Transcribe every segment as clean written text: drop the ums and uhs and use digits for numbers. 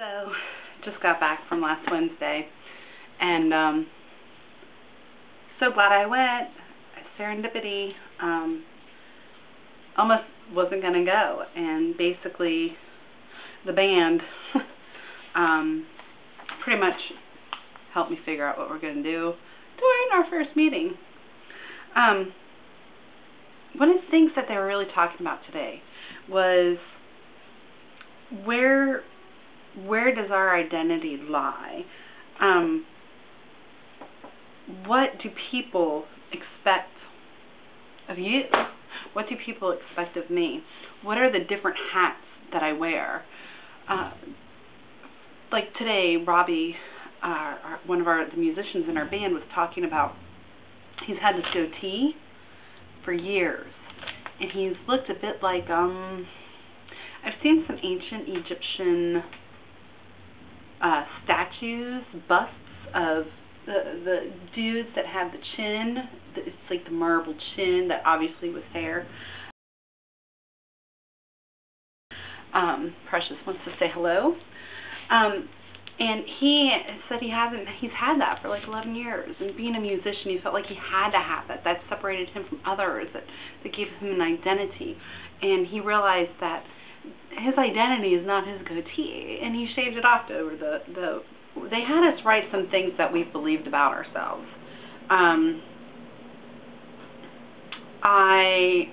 So, just got back from last Wednesday, and so glad I went. Serendipity. Almost wasn't going to go, and basically the band pretty much helped me figure out what we're going to do during our first meeting. One of the things that they were really talking about today was where does our identity lie? What do people expect of you? What do people expect of me? What are the different hats that I wear? Like today, Robbie, one of the musicians in our band, was talking about he's had this goatee for years, and he's looked a bit like I've seen some ancient Egyptian statues, busts of the dudes that have the chin. It's like the marble chin that obviously was hair. Precious wants to say hello. And he said he's had that for like 11 years. And being a musician, he felt like he had to have that. That separated him from others. That gave him an identity. And he realized that his identity is not his goatee. And he shaved it off over the they had us write some things that we believed about ourselves. I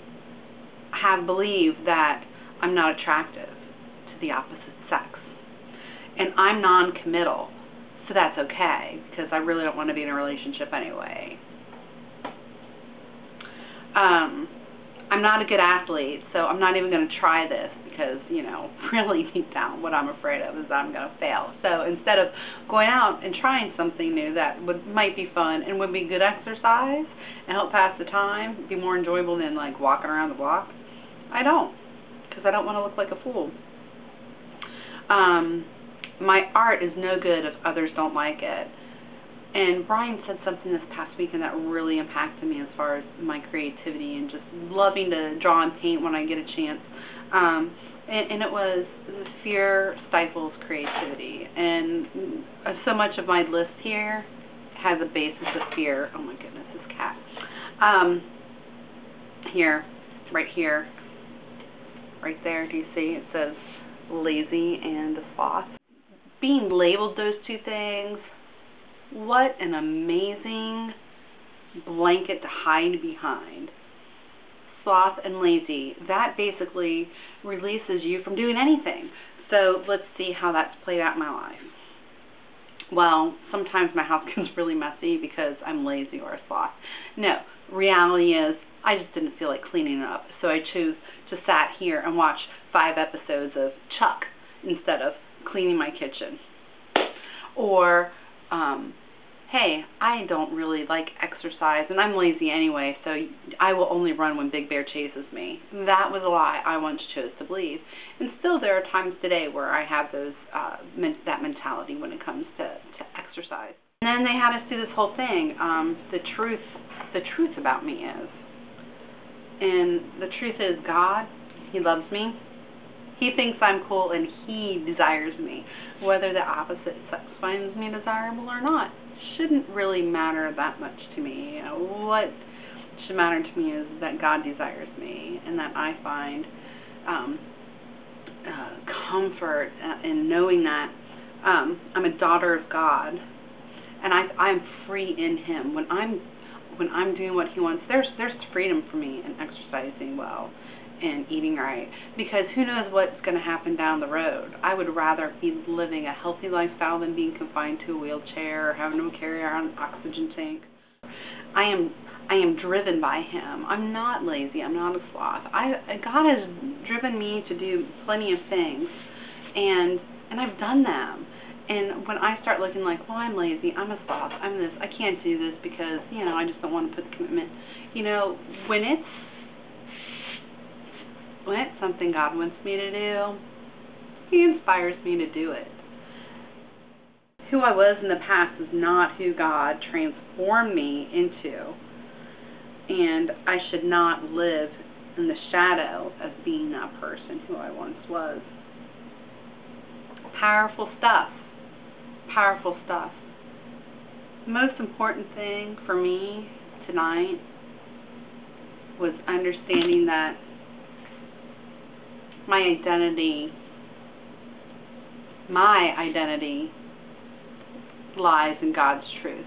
have believed that I'm not attractive to the opposite sex. And I'm non-committal, so that's okay, because I really don't want to be in a relationship anyway. I'm not a good athlete, so I'm not even going to try this, because, you know, really deep down what I'm afraid of is that I'm going to fail. So instead of going out and trying something new that might be fun and would be good exercise and help pass the time, be more enjoyable than like walking around the block, I don't, because I don't want to look like a fool. My art is no good if others don't like it. And Brian said something this past weekend that really impacted me as far as my creativity and just loving to draw and paint when I get a chance. And it was fear stifles creativity. And so much of my list here has a basis of fear. Oh my goodness, this cat. Here, right here, right there, do you see? It says lazy and sloth. Being labeled those two things, what an amazing blanket to hide behind. Sloth and lazy, that basically releases you from doing anything. So let's see how that's played out in my life. Well, sometimes my house gets really messy because I'm lazy or a sloth. No, reality is I just didn't feel like cleaning it up. So I chose to sat here and watch 5 episodes of Chuck instead of cleaning my kitchen. Or, hey, I don't really like exercise, and I'm lazy anyway, so I will only run when Big Bear chases me. That was a lie I once chose to believe. And still there are times today where I have those that mentality when it comes to exercise. And then they had us do this whole thing. The truth about me is, and the truth is God, He loves me. He thinks I'm cool, and He desires me. Whether the opposite sex finds me desirable or not shouldn't really matter that much to me. You know, what should matter to me is that God desires me, and that I find comfort in knowing that I'm a daughter of God, and I'm free in Him. When I'm doing what He wants, there's freedom for me in exercising well and eating right, because who knows what's going to happen down the road. I would rather be living a healthy lifestyle than being confined to a wheelchair or having to carry around an oxygen tank. I am driven by Him. I'm not lazy. I'm not a sloth. God has driven me to do plenty of things, and I've done them. And when I start looking like, well, I'm lazy, I'm a sloth, I'm this, I can't do this because, you know, I just don't want to put the commitment. You know, when it's something God wants me to do, He inspires me to do it. Who I was in the past is not who God transformed me into, and I should not live in the shadow of being that person who I once was. Powerful stuff. Powerful stuff. The most important thing for me tonight was understanding that my identity lies in God's truth.